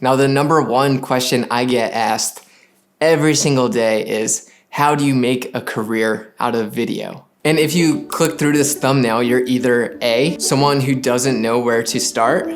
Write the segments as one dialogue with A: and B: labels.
A: Now, the number one question I get asked every single day is, how do you make a career out of video? And if you click through this thumbnail, you're either A, someone who doesn't know where to start,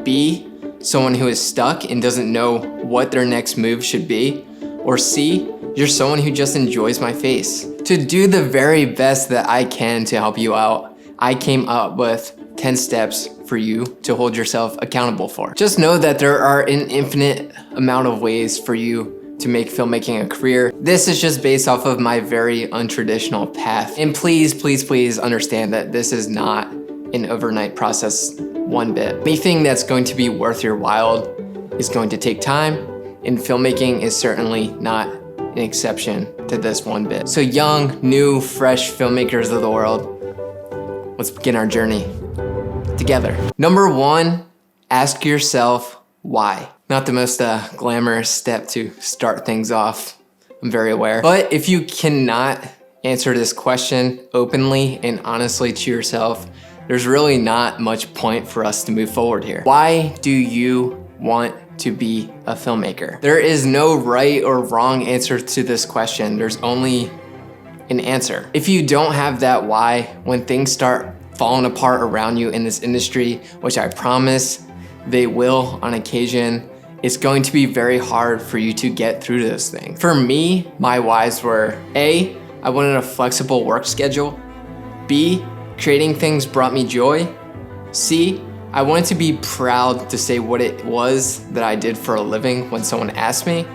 A: B, someone who is stuck and doesn't know what their next move should be, or C, you're someone who just enjoys my face. To do the very best that I can to help you out, I came up with 10 steps for you to hold yourself accountable for. Just know that there are an infinite amount of ways for you to make filmmaking a career. This is just based off of my very untraditional path. And please, please, please understand that this is not an overnight process one bit. Anything that's going to be worth your while is going to take time, and filmmaking is certainly not an exception to this one bit. So young, new, fresh filmmakers of the world, let's begin our journey together. Number one, ask yourself why. Not the most glamorous step to start things off, I'm very aware. But if you cannot answer this question openly and honestly to yourself, there's really not much point for us to move forward here. Why do you want to be a filmmaker? There is no right or wrong answer to this question. There's only an answer. If you don't have that why, when things start falling apart around you in this industry, which I promise they will on occasion, it's going to be very hard for you to get through to this thing. For me, my whys were A, I wanted a flexible work schedule. B, creating things brought me joy. C, I wanted to be proud to say what it was that I did for a living when someone asked me.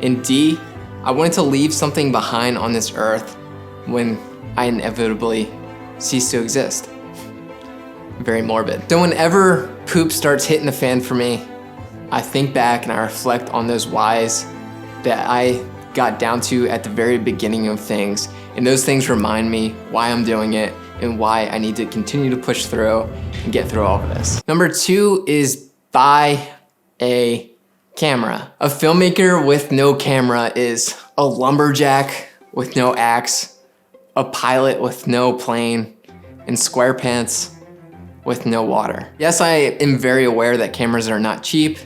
A: And D, I wanted to leave something behind on this earth when I inevitably cease to exist. Very morbid. So whenever poop starts hitting the fan for me, I think back and I reflect on those whys that I got down to at the very beginning of things. And those things remind me why I'm doing it and why I need to continue to push through and get through all of this. Number two is buy a camera. A filmmaker with no camera is a lumberjack with no axe, a pilot with no plane, and SquarePants with no water. Yes, I am very aware that cameras are not cheap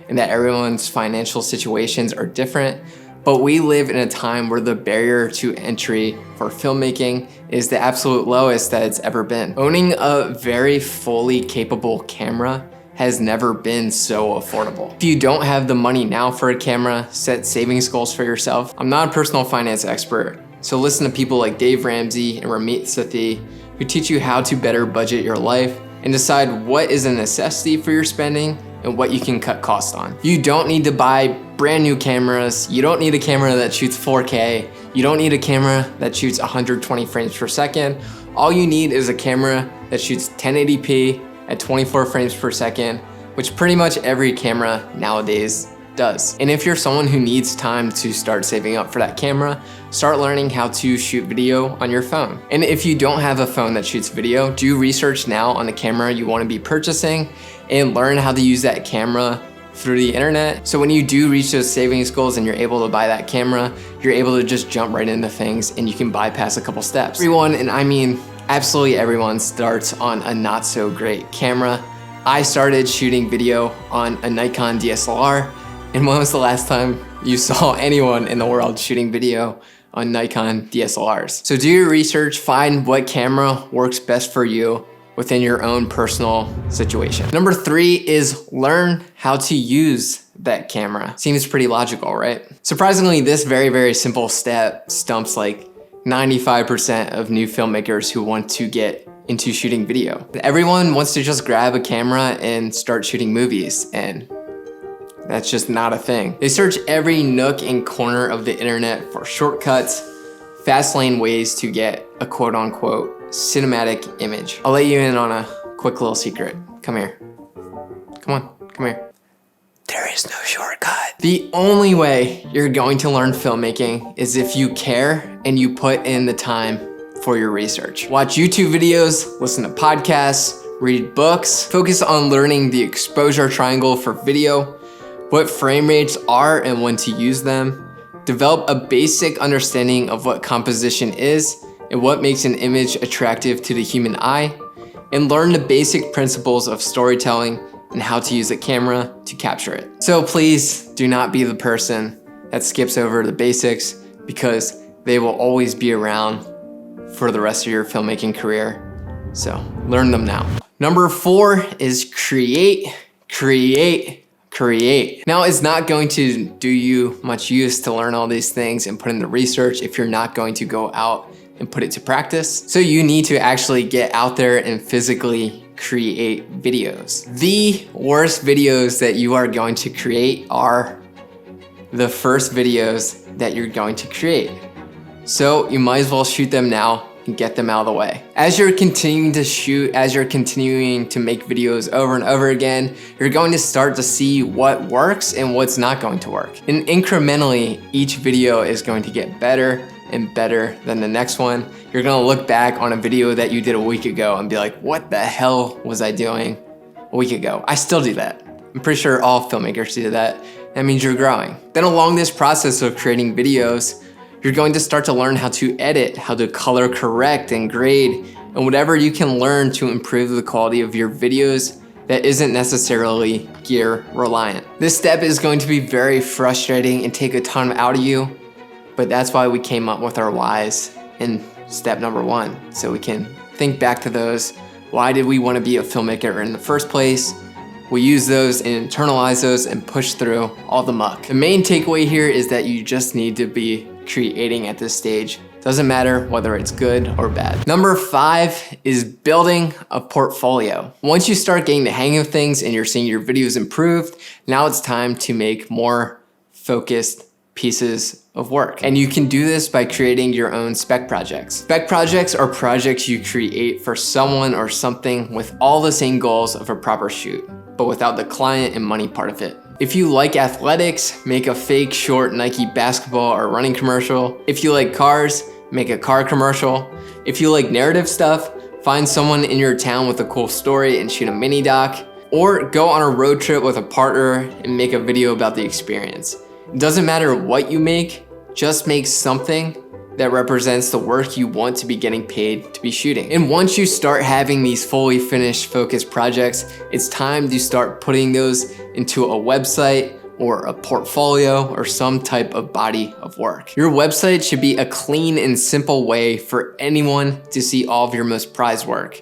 A: and that everyone's financial situations are different, but we live in a time where the barrier to entry for filmmaking is the absolute lowest that it's ever been. Owning a very fully capable camera has never been so affordable. If you don't have the money now for a camera, set savings goals for yourself. I'm not a personal finance expert, so listen to people like Dave Ramsey and Ramit Sethi who teach you how to better budget your life and decide what is a necessity for your spending and what you can cut costs on. You don't need to buy brand new cameras. You don't need a camera that shoots 4K. You don't need a camera that shoots 120 frames per second. All you need is a camera that shoots 1080p at 24 frames per second, which pretty much every camera nowadays does. And if you're someone who needs time to start saving up for that camera, start learning how to shoot video on your phone. And if you don't have a phone that shoots video, do research now on the camera you want to be purchasing and learn how to use that camera through the internet. So when you do reach those savings goals and you're able to buy that camera, you're able to just jump right into things and you can bypass a couple steps. Everyone, and I mean absolutely everyone, starts on a not so great camera. I started shooting video on a Nikon DSLR. And when was the last time you saw anyone in the world shooting video on Nikon DSLRs? So do your research, find what camera works best for you within your own personal situation. Number three is learn how to use that camera. Seems pretty logical, right? Surprisingly, this very, very simple step stumps like 95% of new filmmakers who want to get into shooting video. Everyone wants to just grab a camera and start shooting movies, and that's just not a thing. They search every nook and corner of the internet for shortcuts, fast lane ways to get a quote unquote cinematic image. I'll let you in on a quick little secret. Come here. Come on, come here. There is no shortcut. The only way you're going to learn filmmaking is if you care and you put in the time for your research. Watch YouTube videos, listen to podcasts, read books, focus on learning the exposure triangle for video, what frame rates are and when to use them, develop a basic understanding of what composition is and what makes an image attractive to the human eye, and learn the basic principles of storytelling and how to use a camera to capture it. So please do not be the person that skips over the basics, because they will always be around for the rest of your filmmaking career. So learn them now. Number 4 is create. Now, it's not going to do you much use to learn all these things and put in the research if you're not going to go out and put it to practice. So you need to actually get out there and physically create videos. The worst videos that you are going to create are the first videos that you're going to create. So you might as well shoot them now and get them out of the way. As you're continuing to shoot, as you're continuing to make videos over and over again, you're going to start to see what works and what's not going to work. And incrementally, each video is going to get better and better than the next one. You're gonna look back on a video that you did a week ago and be like, what the hell was I doing a week ago? I still do that. I'm pretty sure all filmmakers do that. That means you're growing. Then along this process of creating videos, you're going to start to learn how to edit, how to color correct and grade, and whatever you can learn to improve the quality of your videos that isn't necessarily gear reliant. This step is going to be very frustrating and take a ton out of you, but that's why we came up with our whys in step number 1. So we can think back to those. Why did we want to be a filmmaker in the first place? We use those and internalize those and push through all the muck. The main takeaway here is that you just need to be creating at this stage. Doesn't matter whether it's good or bad. Number 5 is building a portfolio. Once you start getting the hang of things and you're seeing your videos improved, now it's time to make more focused pieces of work. And you can do this by creating your own spec projects. Spec projects are projects you create for someone or something with all the same goals of a proper shoot, but without the client and money part of it. If you like athletics, make a fake short Nike basketball or running commercial. If you like cars, make a car commercial. If you like narrative stuff, find someone in your town with a cool story and shoot a mini doc. Or go on a road trip with a partner and make a video about the experience. It doesn't matter what you make, just make something that represents the work you want to be getting paid to be shooting. And once you start having these fully finished focused projects, it's time to start putting those into a website or a portfolio or some type of body of work. Your website should be a clean and simple way for anyone to see all of your most prized work.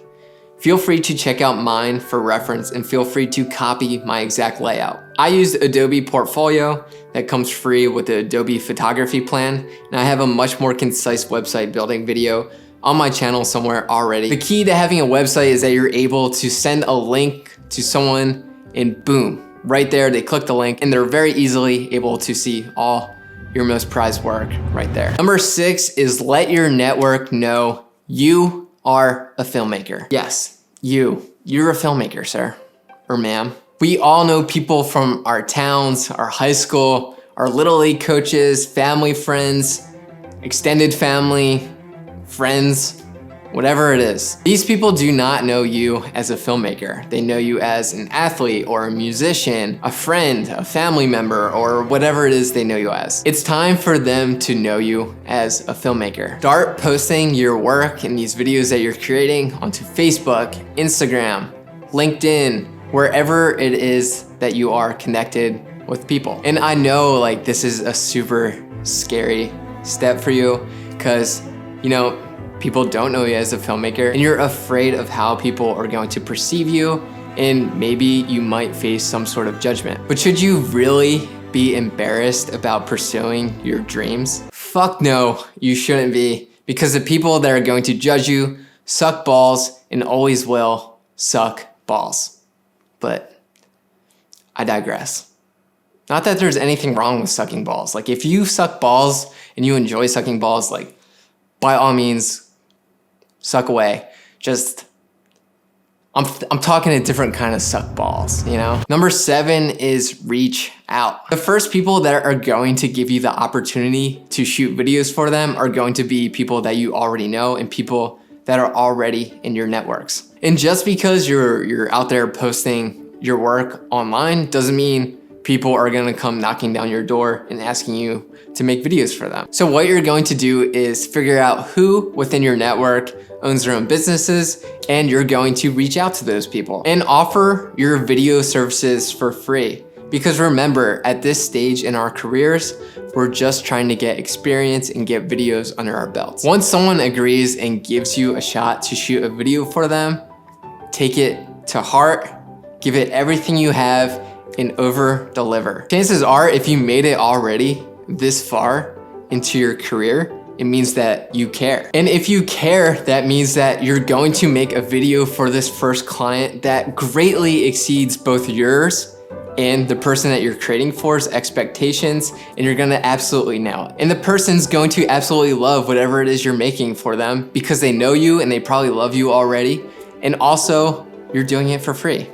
A: Feel free to check out mine for reference and feel free to copy my exact layout. I used Adobe Portfolio that comes free with the Adobe photography plan, and I have a much more concise website building video on my channel somewhere already. The key to having a website is that you're able to send a link to someone and boom, right there, they click the link and they're very easily able to see all your most prized work right there. Number 6 is let your network know you are a filmmaker. Yes, you're a filmmaker, sir or ma'am. We all know people from our towns, our high school, our little league coaches, family, friends, extended family, friends, whatever it is. These people do not know you as a filmmaker. They know you as an athlete or a musician, a friend, a family member, or whatever it is they know you as. It's time for them to know you as a filmmaker. Start posting your work and these videos that you're creating onto Facebook, Instagram, LinkedIn, wherever it is that you are connected with people. And I know like this is a super scary step for you because, you know, people don't know you as a filmmaker and you're afraid of how people are going to perceive you and maybe you might face some sort of judgment. But should you really be embarrassed about pursuing your dreams? Fuck no, you shouldn't be, because the people that are going to judge you suck balls and always will suck balls. But I digress. Not that there's anything wrong with sucking balls. Like if you suck balls and you enjoy sucking balls, like by all means, suck away. Just, I'm talking a different kind of suck balls, you know? Number 7 is reach out. The first people that are going to give you the opportunity to shoot videos for them are going to be people that you already know and people that are already in your networks. And just because you're out there posting your work online doesn't mean people are gonna come knocking down your door and asking you to make videos for them. So what you're going to do is figure out who within your network owns their own businesses, and you're going to reach out to those people and offer your video services for free. Because remember, at this stage in our careers, we're just trying to get experience and get videos under our belts. Once someone agrees and gives you a shot to shoot a video for them, take it to heart, give it everything you have, and over deliver. Chances are, if you made it already this far into your career, it means that you care. And if you care, that means that you're going to make a video for this first client that greatly exceeds both yours and the person that you're creating for's expectations, and you're gonna absolutely nail it. And the person's going to absolutely love whatever it is you're making for them because they know you and they probably love you already. And also, you're doing it for free.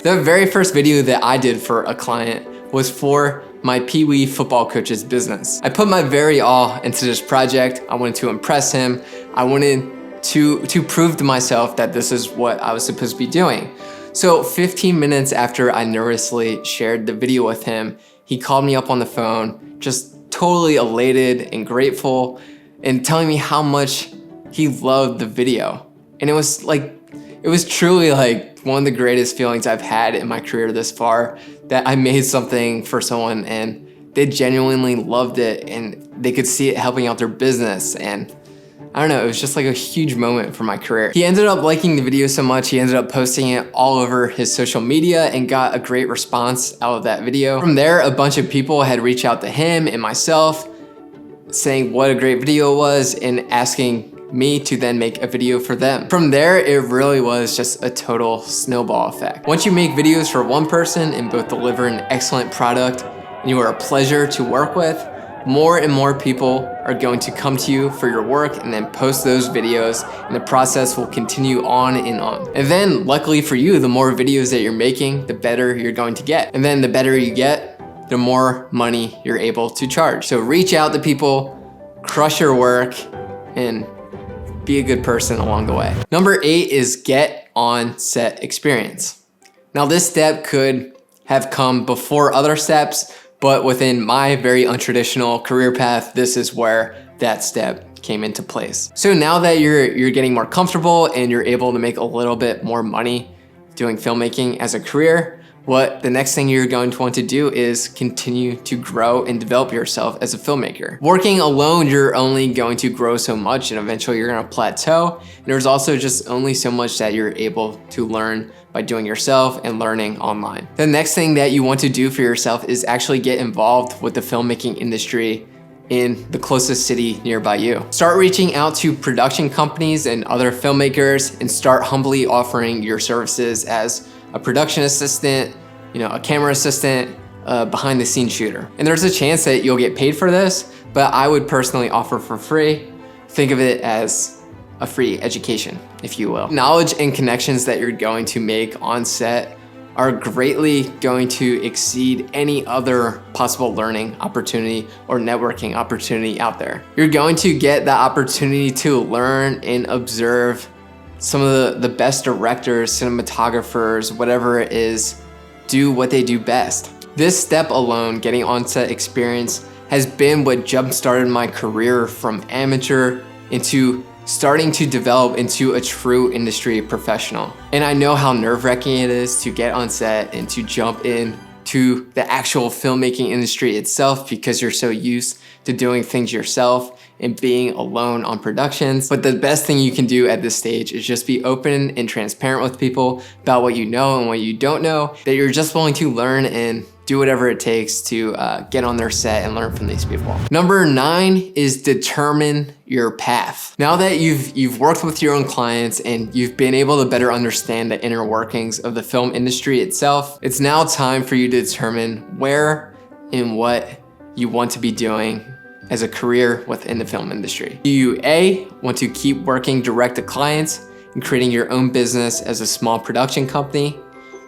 A: The very first video that I did for a client was for my Pee-wee football coach's business. I put my very all into this project. I wanted to impress him. I wanted to prove to myself that this is what I was supposed to be doing. So 15 minutes after I nervously shared the video with him, he called me up on the phone, just totally elated and grateful, and telling me how much he loved the video. And it was truly like one of the greatest feelings I've had in my career this far, that I made something for someone and they genuinely loved it and they could see it helping out their business. And I don't know, it was just like a huge moment for my career. He ended up liking the video so much, he ended up posting it all over his social media and got a great response out of that video. From there, a bunch of people had reached out to him and myself saying what a great video it was and asking me to then make a video for them. From there, it really was just a total snowball effect. Once you make videos for one person and both deliver an excellent product and you are a pleasure to work with, more and more people are going to come to you for your work and then post those videos, and the process will continue on and on. And then luckily for you, the more videos that you're making, the better you're going to get. And then the better you get, the more money you're able to charge. So reach out to people, crush your work, and be a good person along the way. Number 8 is get on set experience. Now this step could have come before other steps, but within my very untraditional career path, this is where that step came into place. So now that you're getting more comfortable and you're able to make a little bit more money doing filmmaking as a career, what the next thing you're going to want to do is continue to grow and develop yourself as a filmmaker. Working alone, you're only going to grow so much and eventually you're gonna plateau. And there's also just only so much that you're able to learn by doing yourself and learning online. The next thing that you want to do for yourself is actually get involved with the filmmaking industry in the closest city nearby you. Start reaching out to production companies and other filmmakers and start humbly offering your services as a production assistant, a camera assistant, behind the scenes shooter. And there's a chance that you'll get paid for this, but I would personally offer for free. Think of it as a free education, if you will. Knowledge and connections that you're going to make on set are greatly going to exceed any other possible learning opportunity or networking opportunity out there. You're going to get the opportunity to learn and observe some of the best directors, cinematographers, whatever it is, do what they do best. This step alone, getting on-set experience, has been what jump-started my career from amateur into starting to develop into a true industry professional. And I know how nerve-wracking it is to get on set and to jump in to the actual filmmaking industry itself because you're so used to doing things yourself and being alone on productions. But the best thing you can do at this stage is just be open and transparent with people about what you know and what you don't know, that you're just willing to learn and do whatever it takes to get on their set and learn from these people. Number 9 is determine your path. Now that you've worked with your own clients and you've been able to better understand the inner workings of the film industry itself, it's now time for you to determine where and what you want to be doing as a career within the film industry. Do you A, want to keep working direct to clients and creating your own business as a small production company?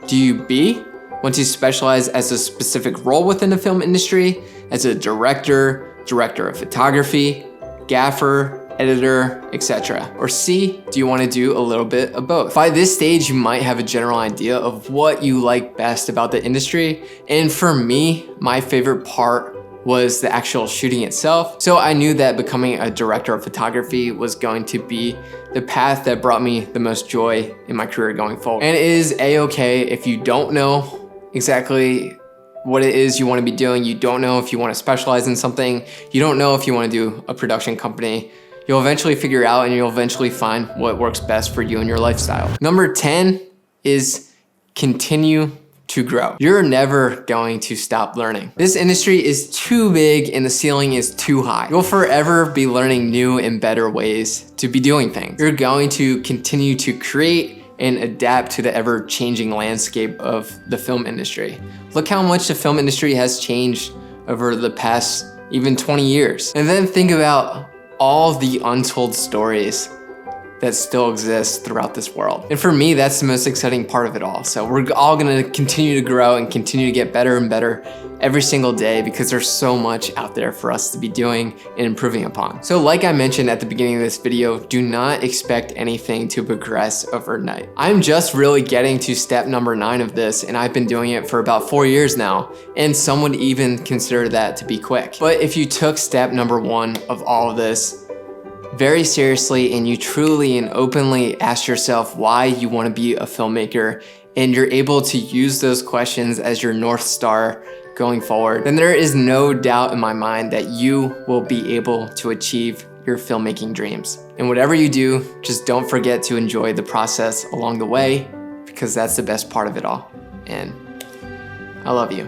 A: Do you B, want to specialize as a specific role within the film industry as a director of photography, gaffer, editor, etc. Or C, do you want to do a little bit of both? By this stage, you might have a general idea of what you like best about the industry. And for me, my favorite part was the actual shooting itself. So I knew that becoming a director of photography was going to be the path that brought me the most joy in my career going forward. And it is a-okay if you don't know exactly what it is you want to be doing. You don't know if you want to specialize in something. You don't know if you want to do a production company. You'll eventually figure out and you'll eventually find what works best for you and your lifestyle. Number 10 is continue to grow. You're never going to stop learning. This industry is too big and the ceiling is too high. You'll forever be learning new and better ways to be doing things. You're going to continue to create and adapt to the ever-changing landscape of the film industry. Look how much the film industry has changed over the past even 20 years. And then think about all the untold stories that still exist throughout this world. And for me, that's the most exciting part of it all. So we're all gonna continue to grow and continue to get better and better every single day because there's so much out there for us to be doing and improving upon. So like I mentioned at the beginning of this video, do not expect anything to progress overnight. I'm just really getting to step number 9 of this, and I've been doing it for about 4 years now, and some would even consider that to be quick. But if you took step number 1 of all of this very seriously and you truly and openly ask yourself why you want to be a filmmaker, and you're able to use those questions as your North Star going forward, then there is no doubt in my mind that you will be able to achieve your filmmaking dreams. And whatever you do, just don't forget to enjoy the process along the way, because that's the best part of it all. And I love you.